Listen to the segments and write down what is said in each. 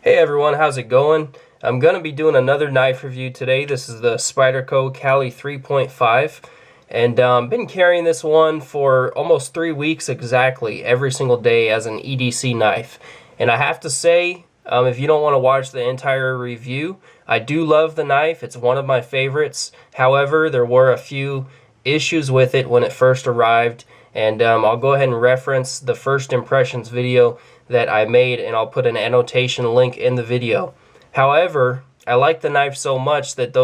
Hey everyone, how's it going? I'm going to be doing another knife review today. This is the Spyderco Caly 3.5, and been carrying this one for almost 3 weeks exactly, every single day as an EDC knife. And I have to say, if you don't want to watch the entire review, I do love the knife. It's one of my favorites. However, there were a few issues with it when it first arrived, and I'll go ahead and reference the first impressions video that I made, and I'll put an annotation link in the video. However, I like the knife so much that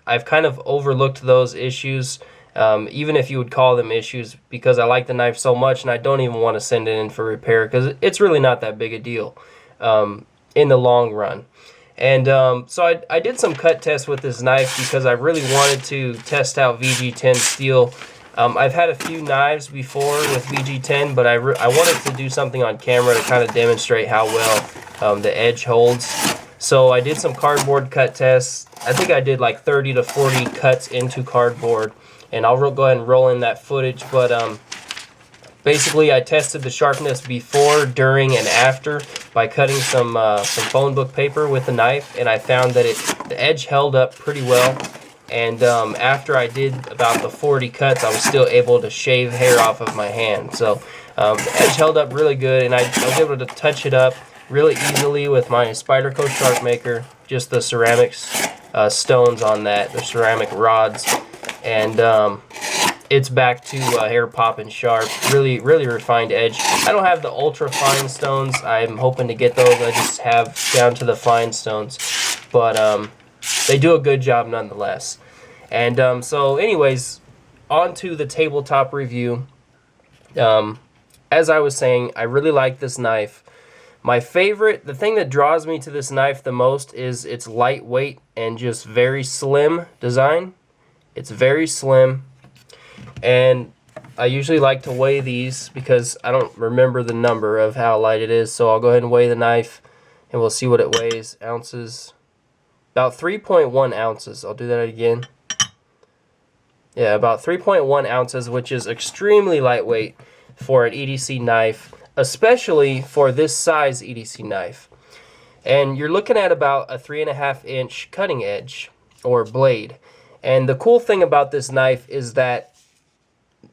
I've kind of overlooked those issues, even if you would call them issues, because I like the knife so much and I don't even want to send it in for repair because it's really not that big a deal in the long run. And so I did some cut tests with this knife because I really wanted to test out VG10 steel. I've had a few knives before with VG10, but I wanted to do something on camera to kind of demonstrate how well the edge holds. So I did some cardboard cut tests. I think I did like 30 to 40 cuts into cardboard, and I'll go ahead and roll in that footage. But basically, I tested the sharpness before, during, and after by cutting some phone book paper with the knife, and I found that the edge held up pretty well. And after I did about the 40 cuts, I was still able to shave hair off of my hand. So the edge held up really good, and I was able to touch it up really easily with my Spyderco Sharp Maker, just the ceramics stones on that, the ceramic rods, and it's back to hair popping sharp, really refined edge. I don't have the ultra fine stones. I'm hoping to get those. I just have down to the fine stones, but they do a good job nonetheless. And so anyways, on to the tabletop review. As I was saying, I really like this knife. The thing that draws me to this knife the most is its lightweight and just very slim design. It's very slim, and I usually like to weigh these because I don't remember the number of how light it is, so I'll go ahead and weigh the knife and we'll see what it weighs. Ounces. About 3.1 ounces. I'll do that again. Yeah, about 3.1 ounces, which is extremely lightweight for an EDC knife, especially for this size EDC knife. And you're looking at about a 3.5-inch cutting edge or blade. And the cool thing about this knife is that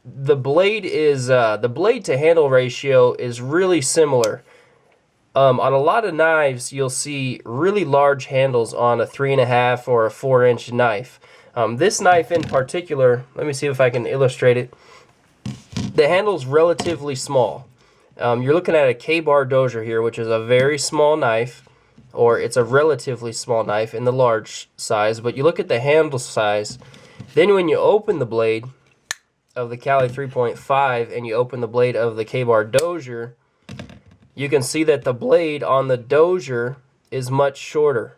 the blade to handle ratio is really similar. On a lot of knives, you'll see really large handles on a 3.5 or a 4-inch knife. This knife in particular, let me see if I can illustrate it. The handle's relatively small. You're looking at a K-bar dozier here, which is a very small knife, or it's a relatively small knife in the large size. But you look at the handle size, then when you open the blade of the Caly 3.5 and you open the blade of the K-bar dozier, you can see that the blade on the dozier is much shorter.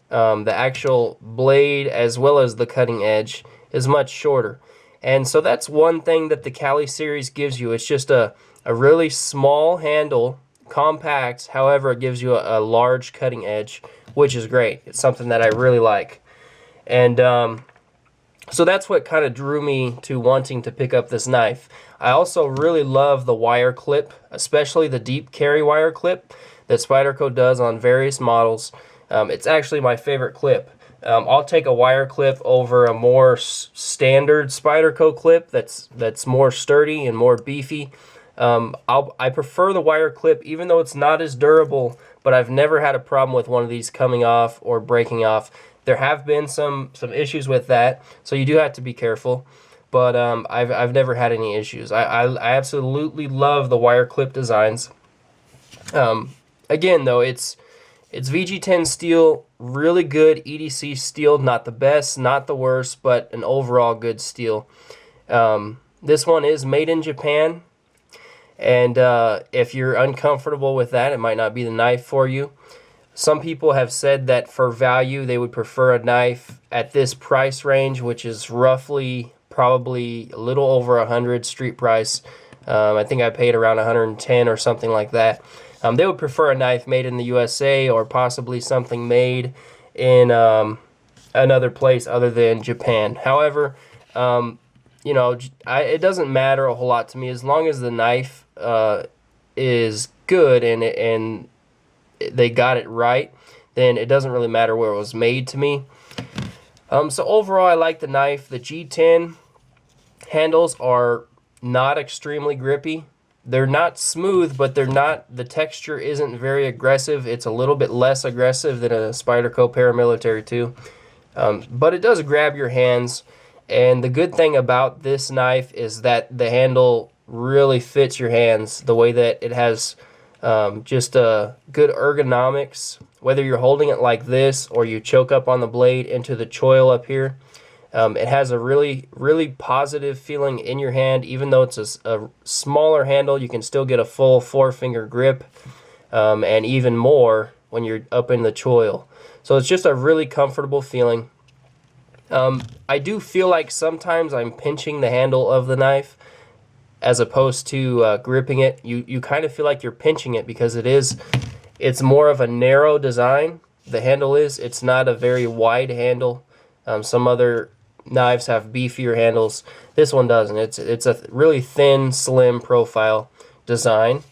The actual blade as well as the cutting edge is much shorter. And so that's one thing that the Caly series gives you. It's just a really small handle, compact, however it gives you a large cutting edge, which is great. It's something that I really like. And so that's what kind of drew me to wanting to pick up this knife. I also really love the wire clip, especially the deep carry wire clip that Spyderco does on various models. It's actually my favorite clip. I'll take a wire clip over a more standard Spyderco clip that's more sturdy and more beefy. I prefer the wire clip even though it's not as durable, but I've never had a problem with one of these coming off or breaking off. There have been some issues with that, so you do have to be careful. But I've never had any issues. I absolutely love the wire clip designs. Again, though, it's VG10 steel, really good EDC steel. Not the best, not the worst, but an overall good steel. This one is made in Japan, and if you're uncomfortable with that, it might not be the knife for you. Some people have said that for value, they would prefer a knife at this price range, which is roughly probably a little over 100 street price. I think I paid around 110 or something like that. They would prefer a knife made in the USA or possibly something made in another place other than Japan. However, you know, it doesn't matter a whole lot to me as long as the knife is good and they got it right, then it doesn't really matter where it was made to me. So overall, I like the knife. The G10 handles are not extremely grippy. They're not smooth, but the texture isn't very aggressive. It's a little bit less aggressive than a Spyderco Paramilitary 2. But it does grab your hands. And the good thing about this knife is that the handle really fits your hands, the way that it has just a good ergonomics. Whether you're holding it like this or you choke up on the blade into the choil up here, it has a really, really positive feeling in your hand. Even though it's a smaller handle, you can still get a full 4-finger grip, and even more when you're up in the choil. So it's just a really comfortable feeling. I do feel like sometimes I'm pinching the handle of the knife as opposed to gripping it. You kind of feel like you're pinching it because it's more of a narrow design. The handle is. It's not a very wide handle. Some other knives have beefier handles. This one doesn't. It's a really thin, slim profile design.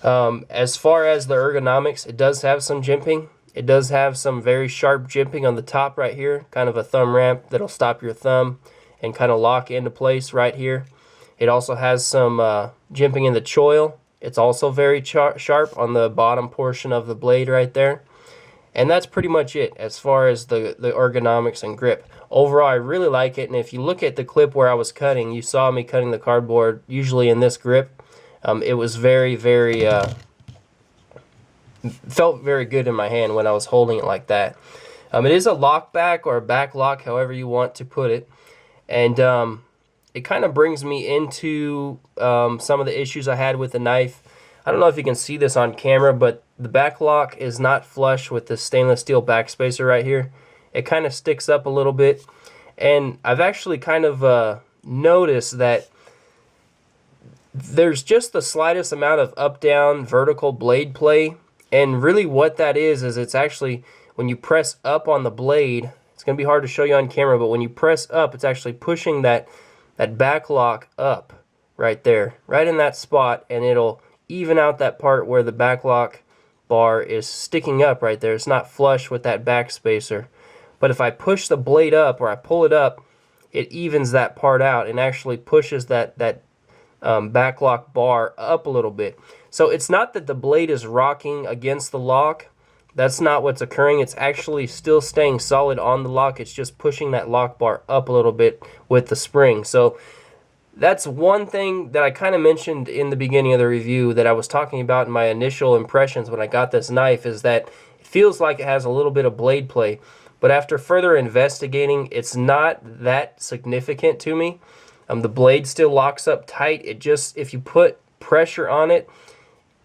As far as the ergonomics, it does have some jimping. It does have some very sharp jimping on the top right here, kind of a thumb ramp that'll stop your thumb and kind of lock into place right here. It also has some jimping in the choil. It's also very sharp on the bottom portion of the blade right there. And that's pretty much it as far as the ergonomics and grip. Overall, I really like it. And if you look at the clip where I was cutting, you saw me cutting the cardboard usually in this grip. It was very, very... felt very good in my hand when I was holding it like that. It is a lock back or a back lock, however you want to put it. And it kind of brings me into some of the issues I had with the knife. I don't know if you can see this on camera, but the back lock is not flush with the stainless steel backspacer right here. It kind of sticks up a little bit. And I've actually kind of noticed that there's just the slightest amount of up-down vertical blade play. And really what that is it's actually when you press up on the blade, it's going to be hard to show you on camera, but when you press up, it's actually pushing that back lock up right there, right in that spot, and it'll even out that part where the back lock bar is sticking up right there. It's not flush with that back spacer. But if I push the blade up or I pull it up, it evens that part out and actually pushes that back lock bar up a little bit. So it's not that the blade is rocking against the lock. That's not what's occurring. It's actually still staying solid on the lock. It's just pushing that lock bar up a little bit with the spring. So that's one thing that I kind of mentioned in the beginning of the review that I was talking about in my initial impressions when I got this knife, is that it feels like it has a little bit of blade play. But after further investigating, it's not that significant to me. The blade still locks up tight. It just, if you put pressure on it,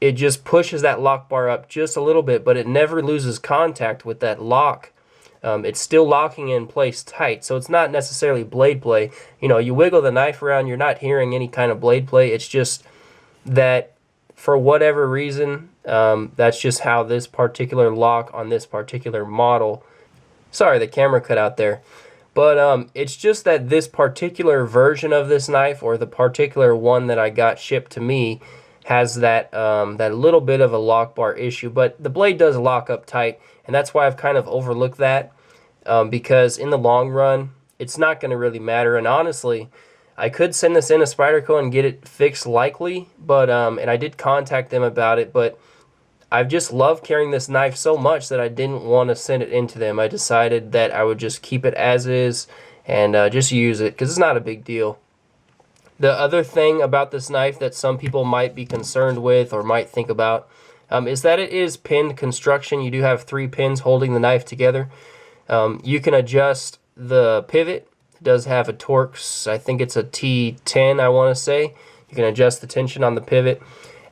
it just pushes that lock bar up just a little bit, but it never loses contact with that lock. It's still locking in place tight, so it's not necessarily blade play. You know, you wiggle the knife around, you're not hearing any kind of blade play. It's just that for whatever reason, that's just how this particular lock on this particular model. Sorry, the camera cut out there. But it's just that this particular version of this knife, or the particular one that I got shipped to me, has that little bit of a lock bar issue. But the blade does lock up tight, and that's why I've kind of overlooked that, because in the long run, it's not going to really matter. And honestly, I could send this in to Spyderco and get it fixed likely, but and I did contact them about it, but I've just loved carrying this knife so much that I didn't want to send it into them. I decided that I would just keep it as is and just use it because it's not a big deal. The other thing about this knife that some people might be concerned with or might think about is that it is pinned construction. You do have 3 pins holding the knife together. You can adjust the pivot. It does have a Torx, I think it's a T10, I want to say. You can adjust the tension on the pivot.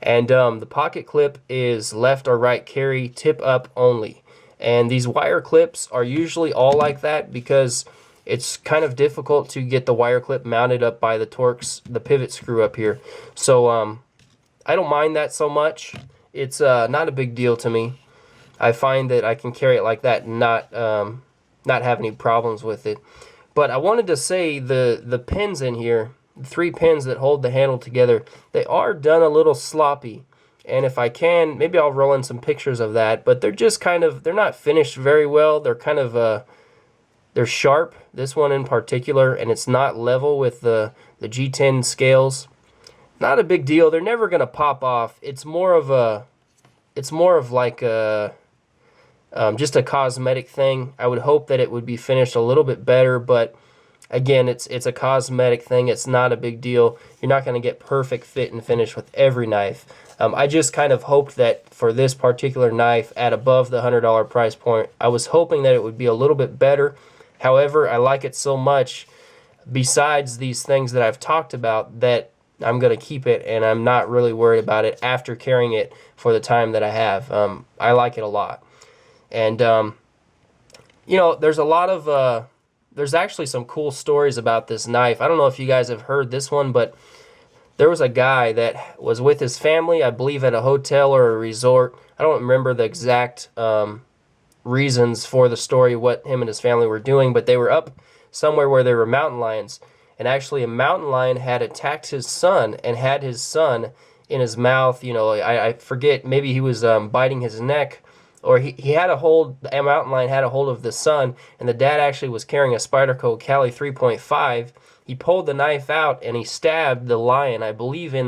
And the pocket clip is left or right carry, tip up only. And these wire clips are usually all like that because it's kind of difficult to get the wire clip mounted up by the Torx, the pivot screw up here. So I don't mind that so much. It's not a big deal to me. I find that I can carry it like that and not have any problems with it. But I wanted to say the pins in here, 3 pins that hold the handle together, they are done a little sloppy. and if I can, maybe I'll roll in some pictures of that. But they're just kind of, they're not finished very well. They're kind of, they're sharp, this one in particular, and it's not level with the G10 scales. Not a big deal. They're never going to pop off. It's more of like a, just a cosmetic thing. I would hope that it would be finished a little bit better, but again, it's a cosmetic thing. It's not a big deal. You're not going to get perfect fit and finish with every knife. I just kind of hoped that for this particular knife at above the $100 price point, I was hoping that it would be a little bit better. However, I like it so much, besides these things that I've talked about, that I'm going to keep it, and I'm not really worried about it after carrying it for the time that I have. I like it a lot. And, you know, there's a lot of... there's actually some cool stories about this knife. I don't know if you guys have heard this one, but there was a guy that was with his family, I believe at a hotel or a resort. I don't remember the exact reasons for the story, what him and his family were doing, but they were up somewhere where there were mountain lions. And actually a mountain lion had attacked his son and had his son in his mouth. You know, I forget, maybe he was biting his neck, or he had a hold, the mountain lion had a hold of the son, and the dad actually was carrying a Spyderco Caly 3.5. He pulled the knife out and he stabbed the lion, I believe it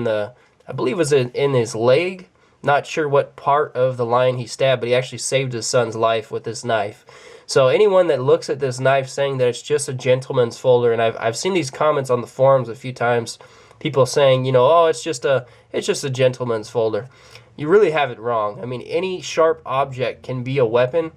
was in his leg. Not sure what part of the lion he stabbed, but he actually saved his son's life with this knife. So anyone that looks at this knife saying that it's just a gentleman's folder, and I've seen these comments on the forums a few times, people saying, you know, oh, it's just a gentleman's folder. You really have it wrong. I mean, any sharp object can be a weapon.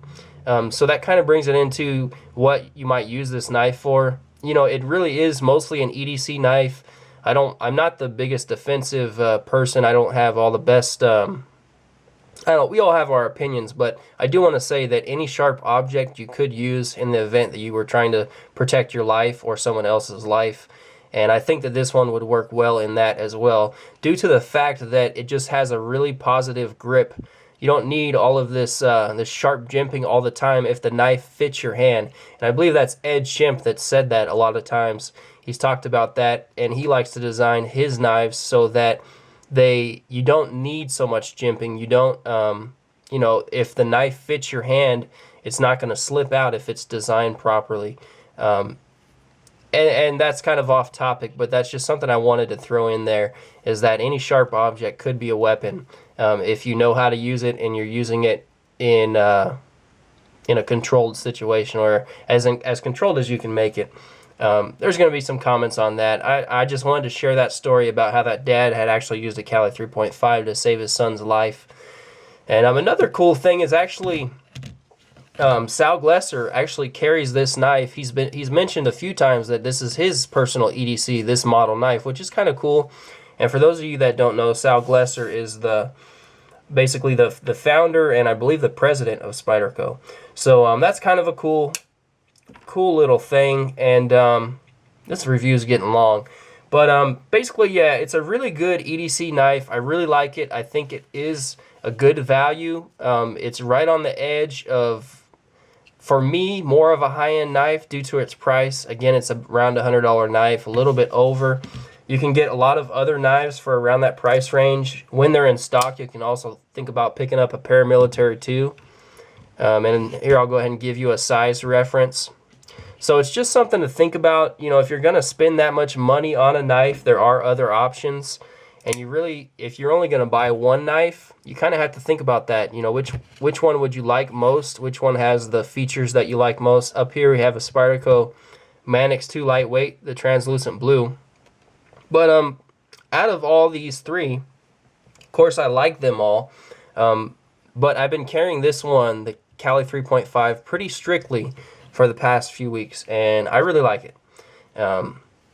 So that kind of brings it into what you might use this knife for. You know, it really is mostly an EDC knife. I'm not the biggest defensive person. I don't have all the best, we all have our opinions, but I do want to say that any sharp object you could use in the event that you were trying to protect your life or someone else's life. And I think that this one would work well in that as well, due to the fact that it just has a really positive grip. You don't need all of this sharp jimping all the time if the knife fits your hand. And I believe that's Ed Shimp that said that a lot of times. He's talked about that, and he likes to design his knives so that you don't need so much jimping. You don't, you know, if the knife fits your hand, it's not going to slip out if it's designed properly. And that's kind of off topic, but that's just something I wanted to throw in there, is that any sharp object could be a weapon if you know how to use it and you're using it in a controlled situation, or as controlled as you can make it. There's going to be some comments on that. I just wanted to share that story about how that dad had actually used a Caly 3.5 to save his son's life. And another cool thing is actually... Sal Glesser actually carries this knife. He's mentioned a few times that this is his personal EDC, this model knife, which is kind of cool. And for those of you that don't know, Sal Glesser is basically the founder and I believe the president of Spyderco. So that's kind of a cool little thing. And this review is getting long, but basically, yeah, it's a really good EDC knife. I really like it. I think it is a good value. It's right on the edge of, for me, more of a high-end knife due to its price. Again, it's around a $100 knife, a little bit over. You can get a lot of other knives for around that price range. When they're in stock, you can also think about picking up a paramilitary too. And here I'll go ahead and give you a size reference. So it's just something to think about. You know, if you're going to spend that much money on a knife, there are other options. And you really, if you're only going to buy one knife, you kind of have to think about that. You know, which one would you like most? Which one has the features that you like most? Up here we have a Spyderco Manix 2 Lightweight, the translucent blue. But out of all these three, of course I like them all. But I've been carrying this one, the Caly 3.5, pretty strictly for the past few weeks, and I really like it.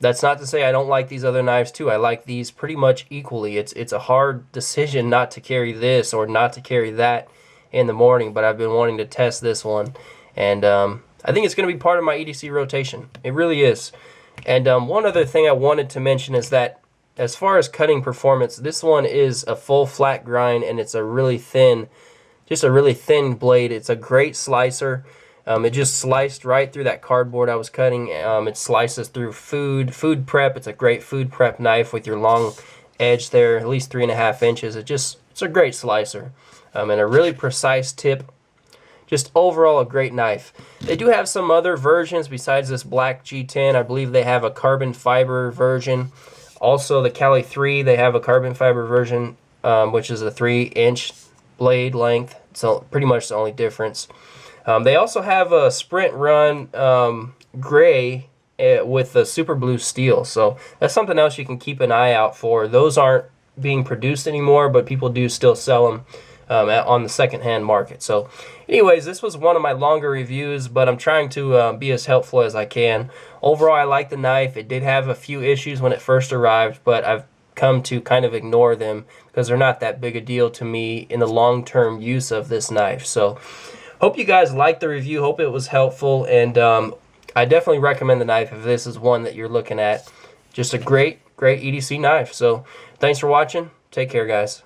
That's not to say I don't like these other knives too. I like these pretty much equally. It's a hard decision not to carry this or not to carry that in the morning, but I've been wanting to test this one. And I think it's going to be part of my EDC rotation. It really is. And one other thing I wanted to mention is that as far as cutting performance, this one is a full flat grind, and it's a really thin, just a really thin blade. It's a great slicer. It just sliced right through that cardboard I was cutting. It slices through food prep. It's a great food prep knife with your long edge there, at least 3.5 inches. It's It's a great slicer and a really precise tip. Just overall a great knife. They do have some other versions besides this black G10. I believe they have a carbon fiber version. Also the Caly 3, they have a carbon fiber version, which is a 3-inch blade length. So pretty much the only difference. They also have a Sprint Run gray with the super blue steel. So that's something else you can keep an eye out for. Those aren't being produced anymore, but people do still sell them on the secondhand market. So anyways, this was one of my longer reviews, but I'm trying to be as helpful as I can. Overall, I like the knife. It did have a few issues when it first arrived, but I've come to kind of ignore them because they're not that big a deal to me in the long-term use of this knife. So hope you guys liked the review. Hope it was helpful, and I definitely recommend the knife if this is one that you're looking at. Just a great EDC knife. So thanks for watching. Take care, guys.